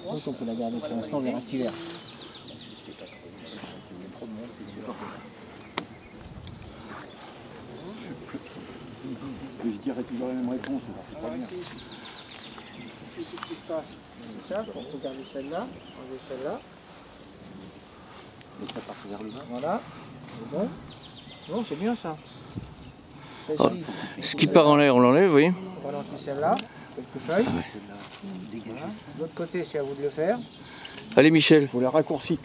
Donc on peut la garder pour l'instant, on verra cet hiver. Je dirais toujours la même réponse, c'est pas bien. Qu'est-ce qui se passe? C'est ça, on peut garder celle-là, enlever celle-là. Et ça part vers le bas. Voilà, c'est bon. Bon, c'est bien ça. Oh. Ce qui part en l'air, on l'enlève, oui. On ralentit celle-là, quelques feuilles. Voilà. De l'autre côté, c'est à vous de le faire. Allez, Michel. Il faut la raccourcir.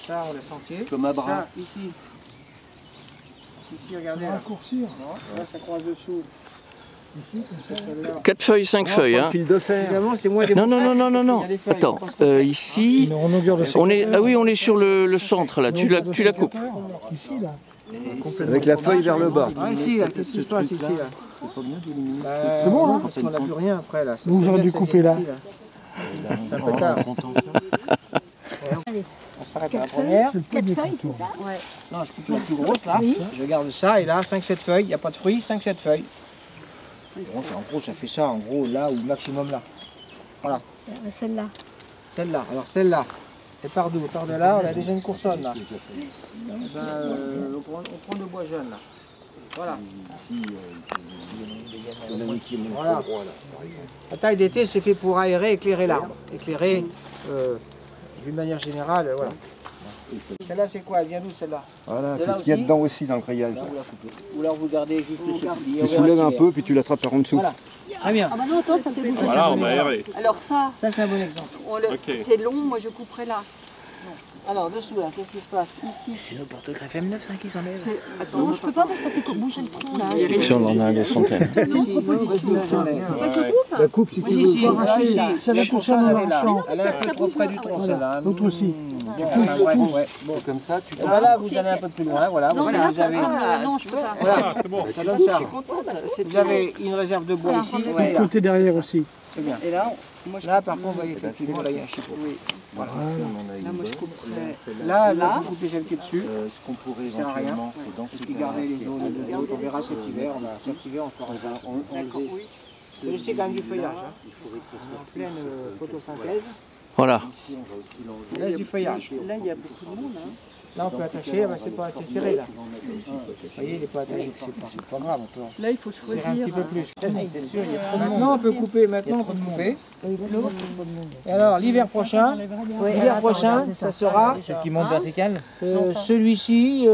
Ça, on laisse entier. Comme un bras. Ça, ici. Ici, regardez. Raccourcir. Là, ça croise dessous. Ici, comme ça. 4 feuilles, 5 feuilles. Hein. Fil de fer. Évidemment, c'est moins des Non. Attends, ici, on est, ah oui, on est sur le centre là. Tu la coupes. Ici, là. Avec la feuille vers le bas. Ah, ici, là, qu'est-ce qui se passe ici, là? C'est bon, là? Parce qu'on n'a plus rien après, là. Nous, j'aurais dû couper là. C'est un peu tard. On s'arrête à la première. 4 feuilles, c'est ça? Ouais. Non, je coupe la plus grosse, là. Je garde ça, et là, 5-7 feuilles. Il n'y a pas de fruits, 5-7 feuilles. Bon, en gros, ça fait ça, en gros, là, ou maximum là. Voilà. Celle-là. Celle-là. Alors, celle-là. Et par d'où? Par de là, on a déjà une coursonne, là. Ben, on prend le bois jeune, là. Voilà. Voilà. La taille d'été, c'est fait pour aérer, éclairer l'arbre. Éclairer, d'une manière générale, voilà. Celle-là, c'est quoi? Elle vient d'où, celle-là? Voilà, qu'est-ce qu'il y a dedans aussi dans le grillage? Là, vous la coupez. Ou alors vous gardez juste le souffle. Tu soulèves un peu, puis tu l'attrapes par en dessous. Voilà. Très bien. Ah bah non, attends, ça fait beaucoup. Voilà, on va aérer. Alors ça, Ça, c'est un bon exemple. c'est long, moi je couperai là. Alors, dessous, là, qu'est-ce qui se passe? Ici. C'est le porte-greffe M9, ça, qui s'enlève. Attends, je peux pas parce que ça fait bouger le tronc là. Si on en a des centaines. La coupe, si tu veux. Si, Arracher. Ça va pour ça, elle est là. Elle est un peu trop près du tronc, celle-là. L'autre aussi. Bon, comme ça, tu vas là, vous allez un peu plus loin, voilà. Non, mais là, ça, non, je peux pas. Voilà, c'est bon. ça donne ça. Vous avez une réserve de bois ici, et là. Côté derrière aussi. C'est bien. Et là, moi je Là, par contre, vous voyez, effectivement, là, il y a un chipot. Voilà. Là, moi je couperai. Là, vous coupez celle qui est dessus. Ce qu'on pourrait Ça sert à rien. éventuellement, c'est dans Et ces puis cas-là, garder les c'est autres, on verra cet hiver, on fera ça. D'accord, oui. Vous laissez quand même du feuillage, hein. Il faudrait que ça En soit pleine photosynthèse. Voilà. ici, on va aussi l'enlever. Il reste du feuillage. Là, il y a beaucoup de monde. Hein. Là, on peut attacher, c'est pas assez serré, là. Vous voyez, il n'est pas attaché, c'est pas grave, on peut en Là, il faut serrer choisir. un petit peu plus. C'est sûr, il y a trop de monde. Maintenant, on peut couper, Et alors, l'hiver prochain, ça sera Qui monte vertical? celui-ci,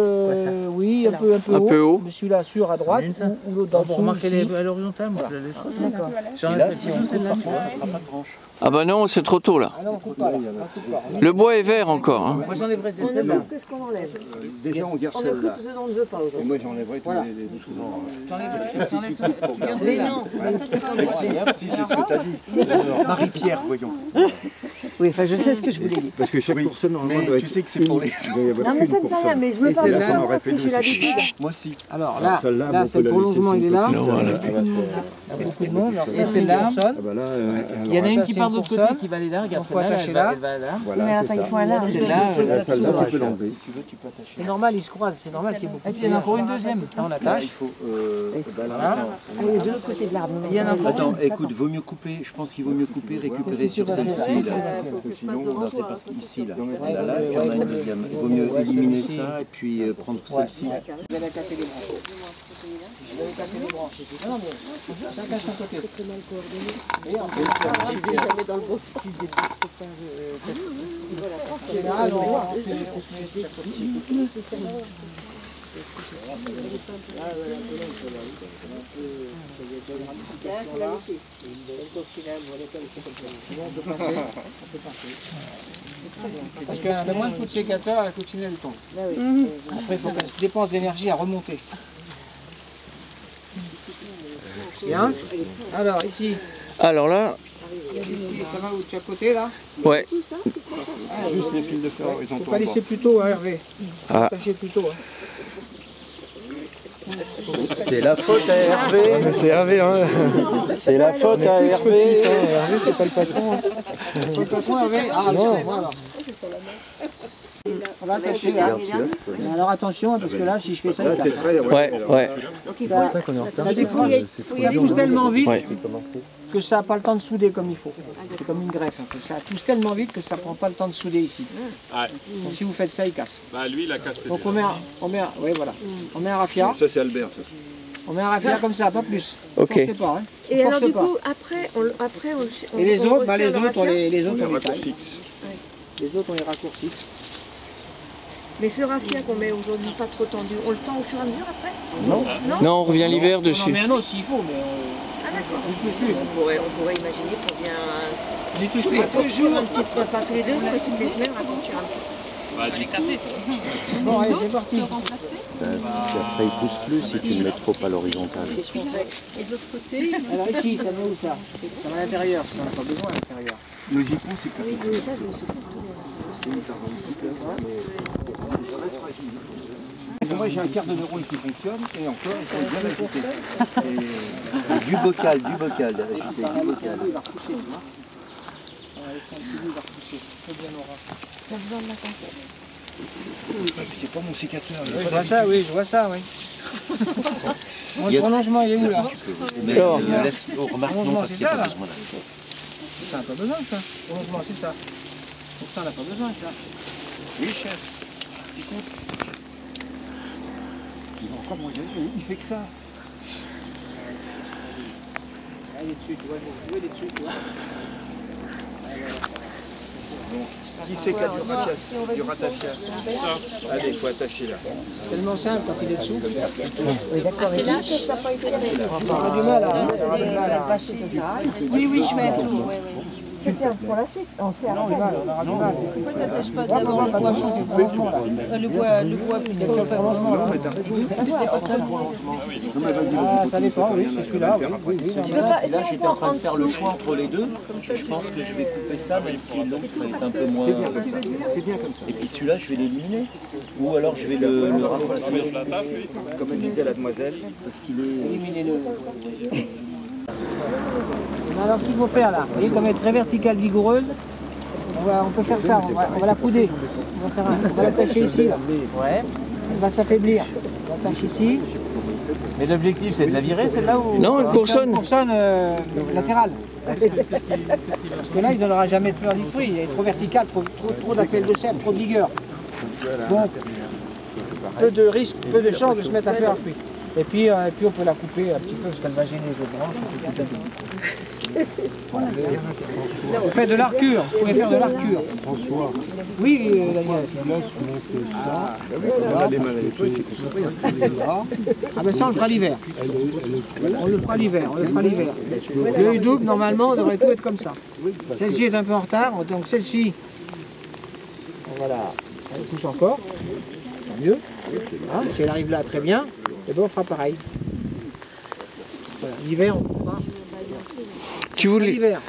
oui, un peu Un peu haut. mais celui-là sur à droite, ou l'autre dans le dessous, ici. à l'horizontale, moi je la laisse. D'accord. Et là, si on coupe par contre, ça fera pas de branche. Ah bah non, c'est trop tôt là. Ah non, on coupe pas, là. On coupe pas. Le bois est vert encore. Hein. Moi, j'en ai vrai, c'est On ne celle-là. coupe que ce qu'on enlève. Déjà, on garde On ne coupe celle-là. ce dont on ne veut pas Et aujourd'hui. moi, j'enlèverai tous Voilà. les souvent. Mais non. Si, c'est ce que tu as dit. Marie-Pierre, voyons. Oui, enfin je sais ce que je voulais dire. Parce que chaque personne, normalement, doit être. Tu sais que c'est pour les. Non mais ça ne fait rien, mais je me parle de celle-là, on aurait ça, fait si j'ai deux. l'habitude. Moi aussi. Alors là, Celle-là, là on c'est peut le la prolongement, laisser il est là. une petite, Voilà. Il y a beaucoup de monde. Alors, Et celle-là. personne. Ah bah là, Il y en a une alors, qui part de l'autre côté qui va aller là, regarde, faut attacher là. voilà, Mais c'est attends, il ça. faut un large. Celle-là, tu peux l'enlever. C'est normal, ils se croisent, c'est normal qu'il y ait beaucoup de Et puis il y en a encore une deuxième. Là, on Là, attache. il faut. Voilà. Allez, de l'autre côté de l'arbre. Attends, écoute, vaut mieux couper. Je pense qu'il vaut mieux couper, récupérer sur celle-ci là. Parce que sinon, non, c'est parce qu'ici là, là, il y en a une deuxième. Il vaut mieux éliminer ça et puis prendre celle-ci. Vous allez casser les branches. Vous allez casser les branches. Non, mais chacun son côté. Et en fait, dans le bon sens. en général, on voit. Parce qu'à la moindre coup de sécateur, la coccinelle tombe. Après, il faut qu'elle dépense d'énergie à remonter. Bien. Alors, ici, Alors là, ça va de chaque côté, là. ouais. Juste les fils de fer Faut horizontaux. pas laisser plus tôt, hein, Hervé. Ah. Tâchez plus tôt. Hein. C'est la faute à Hervé. C'est Hervé, hein. C'est la faute à Hervé. Hervé, c'est pas le patron. C'est le patron, Hervé. Ah, non, voilà. On va attacher là. Et alors attention, parce que là, si je fais ça, il casse. Ouais. Ça décroche, ça pousse tellement vite que ça n'a pas le temps de souder comme il faut. C'est comme une greffe un peu. Ça pousse tellement vite que ça ne prend pas le temps de souder ici. Donc si vous faites ça, il casse. Bah lui, il a cassé. Donc on met un raffia. Ça c'est Albert. Ça. On met un raffia comme ça, pas plus. Ok. Forcez pas, hein. Et alors Force du pas. coup, après on Et les autres, resserre les le autres, raffia. les autres, on les Raccourci. taille. Les autres, on les raccourcit. Mais ce raffia qu'on met aujourd'hui pas trop tendu, on le tend au fur et à mesure après? Non. Non, on revient l'hiver On en dessus. met un autre s'il faut, mais Ah d'accord. on ne touche plus. On pourrait imaginer qu'on vient On n'y touche plus. raccourcir un petit peu, pas tous les 2 jours, mais toutes les semaines raccourcir un petit peu. Bah, du coup, Bon, allez, c'est parti. Si après il pousse plus, si tu le mets trop à l'horizontale. Et de l'autre côté, Alors ici, ça va où ça? Ça va à l'intérieur, parce qu'on n'a pas besoin à l'intérieur. Logiquement, c'est comme Moi j'ai un quart de neurone qui fonctionne et encore il faut bien ajouter. du bocal, ajouter du bocal. Il va repousser, tu vois. On va laisser un petit bout, il va repousser. Très bien, Laura. ça a besoin de l'attention. C'est pas mon sécateur. Oui, je vois ça, oui, je vois ça, oui. Bon, le prolongement, il est où là? Mais Alors. laisse remarque non parce qu'il n'y a pas besoin là. Ça n'a pas besoin, ça. Prolongement, c'est ça. Pour ça, on n'a pas besoin, ça. Oui chef. Il va encore manger, il fait que ça. Il est dessus, tu vois, il est dessus, tu vois. Qui c'est qui a du ratafia? Allez, il faut attacher là. C'est tellement simple quand il est dessous. Ah, c'est là que ça n'a pas été fait. On aura du mal à... Oui, je mets tout. Ça sert pour la suite. On fait Non, on aura du mal. Pourquoi t'attaches pas Là, d'abord pas de changer de prolongement, là. le bois C'est le prolongement, là. Ah, ça dépend, oui, c'est celui-là, oui. Et là, j'étais en train de faire le choix entre les deux. Je pense que je vais couper ça, même si l'autre est un peu moins. C'est bien comme ça. Et puis celui-là, je vais l'éliminer. Ou alors je vais le rafraîchir. Comme elle disait la demoiselle. Parce qu'il est. Alors, ce qu'il faut faire là, vous voyez, comme elle est très verticale, vigoureuse, on peut faire ça, on va la couder. On va l'attacher ici, là. Ouais. Elle va s'affaiblir. On l'attache ici. Mais l'objectif, c'est de la virer, celle-là ou... Non, elle Une coursonne. coursonne latérale. Parce que là, il ne donnera jamais de fleurs ni de fruits. Il est trop vertical, trop d'appel de serre, trop de vigueur. Donc, peu de risque, peu de chance de se mettre à faire un fruit. Et puis on peut la couper un petit peu parce qu'elle va gêner les autres branches. On fait de l'arcure, vous pouvez faire de l'arcure. Oui, Daniel. Ah ben ça on le fera l'hiver. On le fera l'hiver. Le double, normalement, on devrait tout être comme ça. Celle-ci est un peu en retard, donc celle-ci, voilà, elle pousse encore. Tant mieux. Hein, si elle arrive là, très bien. Et bien on fera pareil. Voilà. L'hiver, on fera Tu voulais, l'hiver.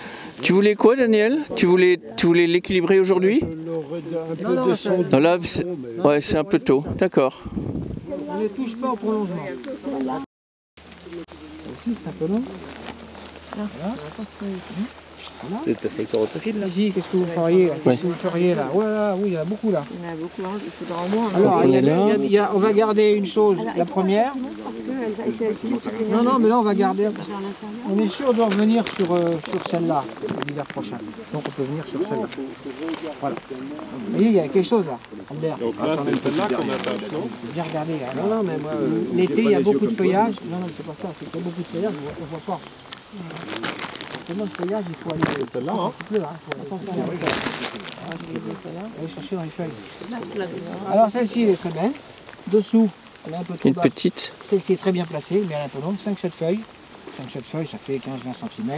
tu voulais quoi, Daniel? Tu voulais l'équilibrer aujourd'hui? Non, ça, Non, là, c'est un peu tôt. D'accord. on ne touche pas au prolongement. Aussi, c'est un peu long. Voilà. Vas-y, qu'est-ce que vous feriez là? Qu'est-ce que vous feriez là? Voilà, oui, il y en a beaucoup là. Il y en a beaucoup, hein. Il faudra au moins. Alors, on va garder une chose, la première. Non, mais là on va garder. On est sûr de revenir sur celle-là l'hiver prochain. Donc on peut venir sur celle-là. Voilà. Vous voyez, il y a quelque chose là, Albert. donc là, c'est celle-là qu'on attache, non? Bien regarder. Non, mais moi, l'été il y a beaucoup de feuillage. Non, c'est pas ça, c'est qu'il y a beaucoup de feuillage, on voit pas. Tellement de feuillage, il faut aller celle-là, hein. Il faut aller chercher dans les feuilles. Alors celle-ci elle est très belle. Dessous, elle est un peu trop Une bas. petite. Celle-ci est très bien placée, mais elle est un peu longue. 5-7 feuilles. 5-7 feuilles, ça fait 15-20 cm.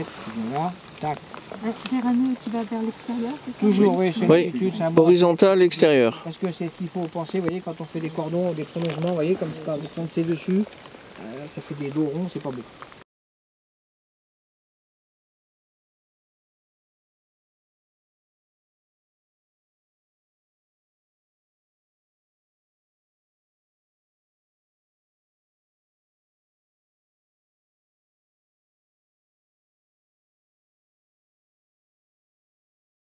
Là, tac. Vers un nœud qui va vers l'extérieur, c'est ça? Toujours, oui, c'est une Oui, étude, c'est un bon. horizontal extérieur. Parce que c'est ce qu'il faut penser, vous voyez, quand on fait des cordons, des prolongements, vous voyez, comme quand on c'est dessus, ça fait des dos ronds, c'est pas beau.